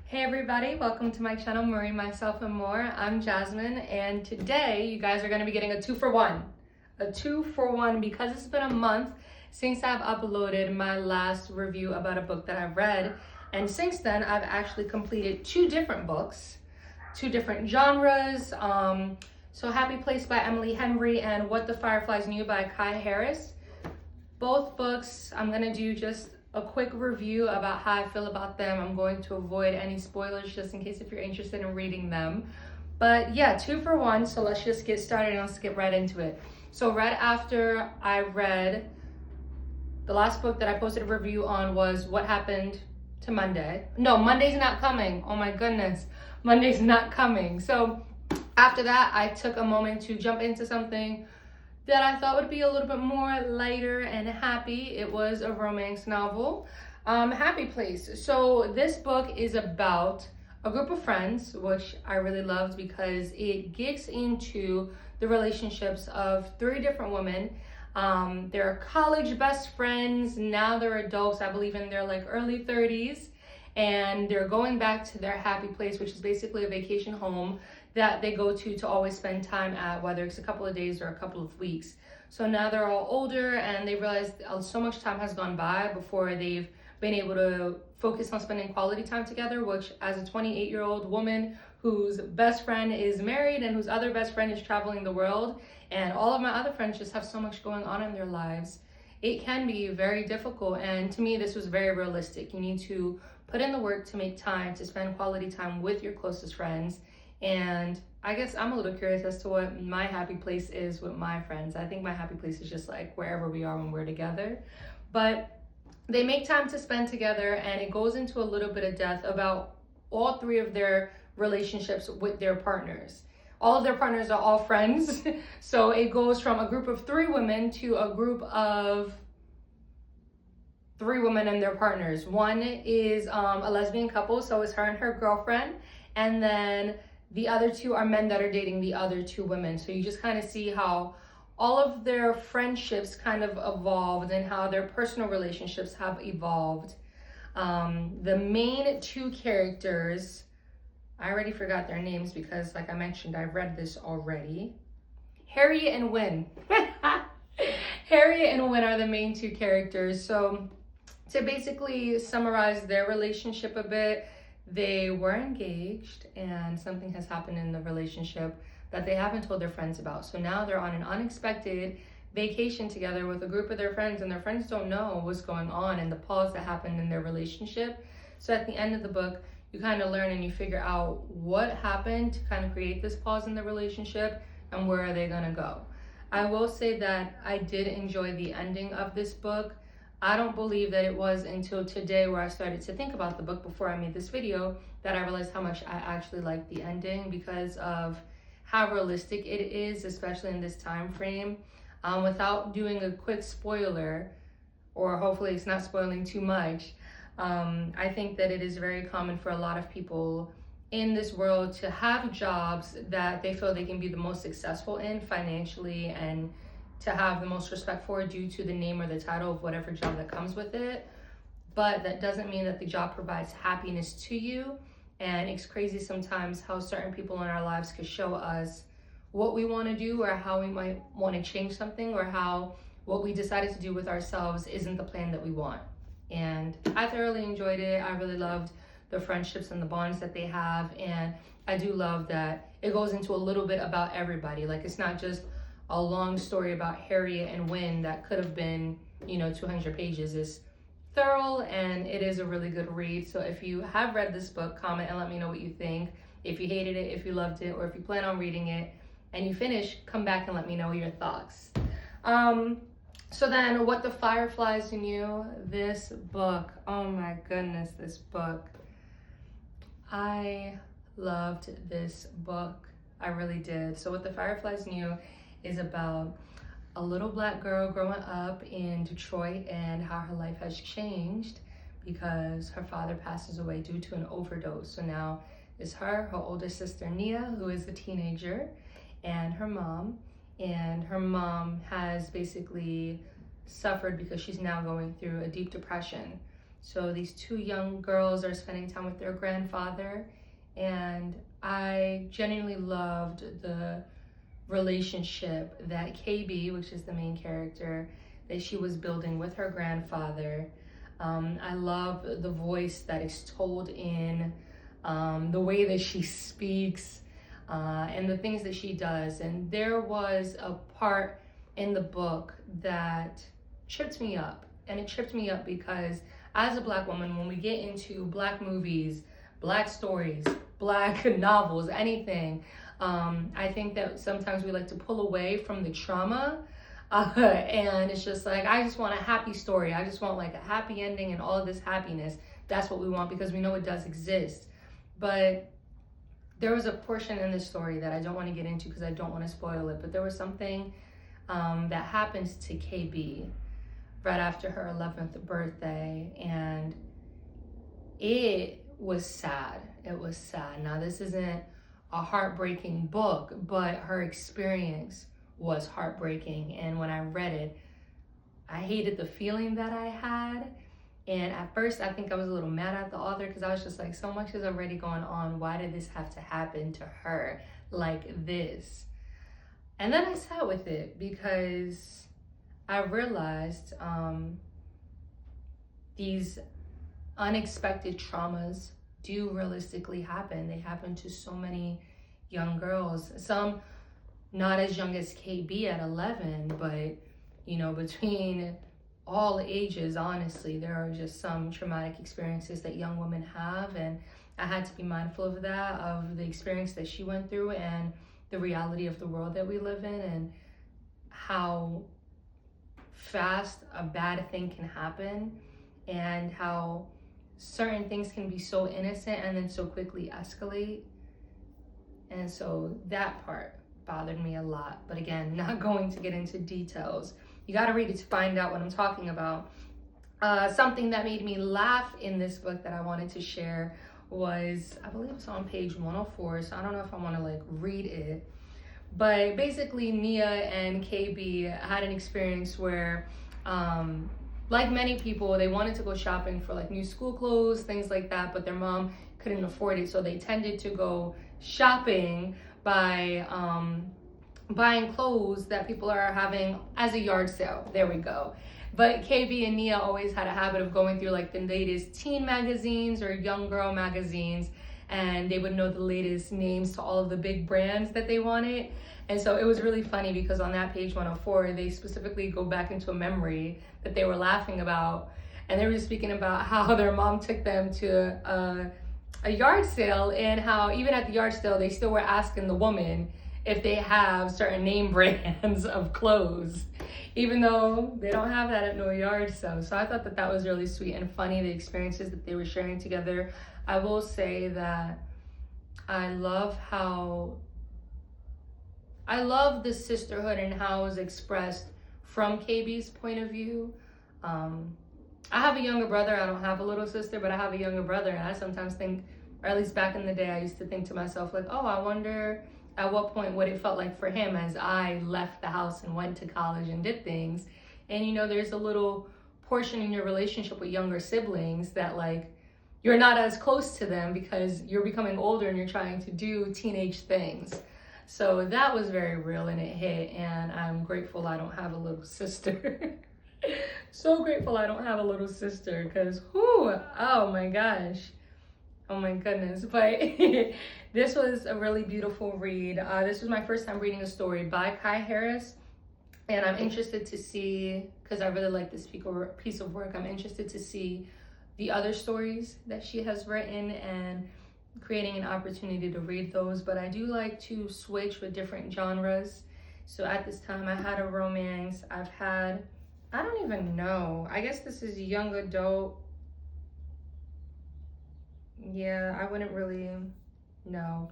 Hey everybody, welcome to my channel, Marie, Myself, and More. I'm Jasmine, and today you guys are going to be getting a 2-for-1. A 2-for-1 because it's been a month since I've uploaded my last review about a book that I've read, and since then I've actually completed 2 different books, 2 different genres. So Happy Place by Emily Henry and What the Fireflies Knew by Kai Harris. Both books, I'm going to do just a quick review about how I feel about them. I'm going to avoid any spoilers just in case if you're interested in reading them. But yeah, 2-for-1, so let's just get started and let's get right into it. So right after I read, the last book that I posted a review on was What Happened to Monday. No, Monday's not coming. Oh my goodness. Monday's not coming. So after that, I took a moment to jump into something that I thought would be a little bit more lighter and happy. It was a romance novel, Happy Place. So this book is about a group of friends, which I really loved because it gets into the relationships of 3 different women. They're college best friends. Now they're adults, I believe in their like early 30s. And they're going back to their happy place, which is basically a vacation home that they go to always spend time at, whether it's a couple of days or a couple of weeks. So now they're all older and they realize so much time has gone by before they've been able to focus on spending quality time together, which as a 28-year-old woman whose best friend is married and whose other best friend is traveling the world, and all of my other friends just have so much going on in their lives, it can be very difficult. And to me, this was very realistic. You need to put in the work to make time to spend quality time with your closest friends. And I guess I'm a little curious as to what my happy place is with my friends. I think my happy place is just like wherever we are when we're together. But they make time to spend together, and it goes into a little bit of depth about all 3 of their relationships with their partners. All of their partners are all friends. So it goes from a group of 3 women to a group of 3 women and their partners. One is a lesbian couple, so it's her and her girlfriend. And then the other 2 are men that are dating the other 2 women. So you just kind of see how all of their friendships kind of evolved and how their personal relationships have evolved. The main 2 characters, I already forgot their names because like I mentioned, I've read this already. Harriet and Wynn. Harriet and Wynn are the main 2 characters. So to basically summarize their relationship a bit, they were engaged and something has happened in the relationship that they haven't told their friends about. So now they're on an unexpected vacation together with a group of their friends, and their friends don't know what's going on and the pause that happened in their relationship. So at the end of the book, you kind of learn and you figure out what happened to kind of create this pause in the relationship and where are they gonna go. I will say that I did enjoy the ending of this book. I don't believe that it was until today where I started to think about the book before I made this video that I realized how much I actually liked the ending because of how realistic it is, especially in this time frame. Without doing a quick spoiler, or hopefully it's not spoiling too much, I think that it is very common for a lot of people in this world to have jobs that they feel they can be the most successful in financially and to have the most respect for due to the name or the title of whatever job that comes with it. But that doesn't mean that the job provides happiness to you. And it's crazy sometimes how certain people in our lives could show us what we want to do or how we might want to change something or how what we decided to do with ourselves isn't the plan that we want. And I thoroughly enjoyed it. I really loved the friendships and the bonds that they have. And I do love that it goes into a little bit about everybody. Like it's not just a long story about Harriet and Wynn that could have been, 200 pages. It's thorough and it is a really good read. So if you have read this book, comment and let me know what you think. If you hated it, if you loved it, or if you plan on reading it and you finish, come back and let me know your thoughts. So then What the Fireflies Knew, this book, oh my goodness, this book. I loved this book. I really did. So What the Fireflies Knew is about a little Black girl growing up in Detroit and how her life has changed because her father passes away due to an overdose. So now it's her older sister Nia, who is a teenager, and her mom. And her mom has basically suffered because she's now going through a deep depression. So these two young girls are spending time with their grandfather, and I genuinely loved the relationship that KB, which is the main character, that she was building with her grandfather. I love the voice that is told in, the way that she speaks, and the things that she does. And there was a part in the book that tripped me up. And it tripped me up because as a Black woman, when we get into Black movies, Black stories, Black novels, anything, I think that sometimes we like to pull away from the trauma. And it's just like, I just want a happy story. I just want like a happy ending and all of this happiness. That's what we want because we know it does exist. But there was a portion in this story that I don't want to get into because I don't want to spoil it. But there was something that happens to KB right after her 11th birthday. And it was sad. It was sad. Now, this isn't a heartbreaking book, but her experience was heartbreaking. And when I read it, I hated the feeling that I had. And at first, I think I was a little mad at the author because I was just like, so much is already going on. Why did this have to happen to her like this? And then I sat with it because I realized these unexpected traumas do realistically happen. They happen to so many young girls. Some not as young as KB at 11, but you know, between all ages, honestly, there are just some traumatic experiences that young women have, and I had to be mindful of that, of the experience that she went through and the reality of the world that we live in, and how fast a bad thing can happen, and how certain things can be so innocent and then so quickly escalate. And so that part bothered me a lot. But again, not going to get into details. You got to read it to find out what I'm talking about. Something that made me laugh in this book that I wanted to share was, I believe it's on page 104, so I don't know if I want to like read it. But basically, Nia and KB had an experience where, like many people, they wanted to go shopping for like new school clothes, things like that, but their mom couldn't afford it, so they tended to go shopping by buying clothes that people are having as a yard sale. There we go. But KB and Nia always had a habit of going through like the latest teen magazines or young girl magazines, and they would know the latest names to all of the big brands that they wanted. And so it was really funny because on that page 104, they specifically go back into a memory that they were laughing about. And they were just speaking about how their mom took them to a yard sale, and how even at the yard sale, they still were asking the woman if they have certain name brands of clothes, even though they don't have that at no yard sale. So I thought that that was really sweet and funny, the experiences that they were sharing together. I will say that I love the sisterhood and how it was expressed from KB's point of view. I have a younger brother. I don't have a little sister, but I have a younger brother, and I sometimes think, or at least back in the day, I used to think to myself like, oh, I wonder at what point what it felt like for him as I left the house and went to college and did things. And you know, there's a little portion in your relationship with younger siblings that like you're not as close to them because you're becoming older and you're trying to do teenage things. So that was very real and it hit, and I'm grateful I don't have a little sister. So grateful I don't have a little sister because oh my gosh. Oh my goodness. But this was a really beautiful read. This was my first time reading a story by Kai Harris, and I'm interested to see, because I really like this piece of work, I'm interested to see the other stories that she has written and creating an opportunity to read those. But I do like to switch with different genres. So at this time I had a romance, I've had, I don't even know, I guess this is young adult. Yeah, I wouldn't really know.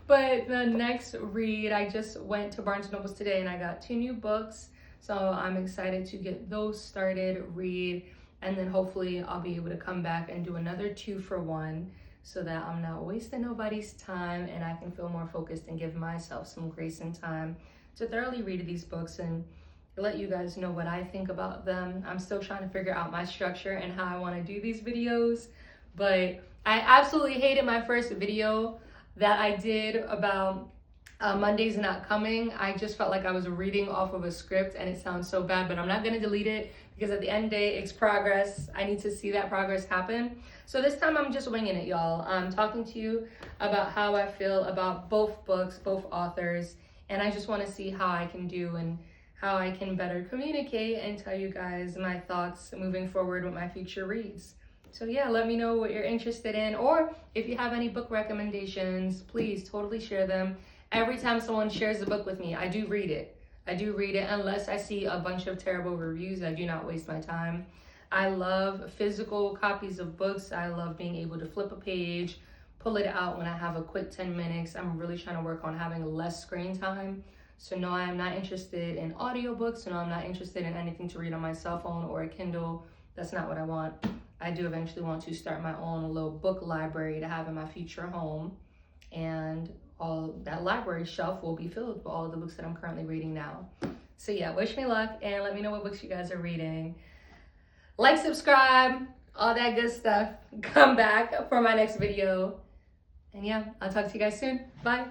But the next read, I just went to Barnes & Nobles today and I got 2 new books. So I'm excited to get those started, read, and then hopefully I'll be able to come back and do another 2-for-1 so that I'm not wasting nobody's time and I can feel more focused and give myself some grace and time to thoroughly read these books. And let you guys know what I think about them. I'm still trying to figure out my structure and how I want to do these videos, but I absolutely hated my first video that I did about Monday's not coming. I just felt like I was reading off of a script and it sounds so bad, but I'm not going to delete it because at the end of the day, it's progress. I need to see that progress happen. So this time I'm just winging it, y'all. I'm talking to you about how I feel about both books, both authors, and I just want to see how I can do and how I can better communicate and tell you guys my thoughts moving forward with my future reads. So yeah, let me know what you're interested in, or if you have any book recommendations, please totally share them. Every time someone shares a book with me, I do read it. I do read it unless I see a bunch of terrible reviews. I do not waste my time. I love physical copies of books. I love being able to flip a page, pull it out when I have a quick 10 minutes. I'm really trying to work on having less screen time. So no, I'm not interested in audiobooks. No, I'm not interested in anything to read on my cell phone or a Kindle. That's not what I want. I do eventually want to start my own little book library to have in my future home. And all that library shelf will be filled with all of the books that I'm currently reading now. So yeah, wish me luck and let me know what books you guys are reading. Like, subscribe, all that good stuff. Come back for my next video. And yeah, I'll talk to you guys soon. Bye.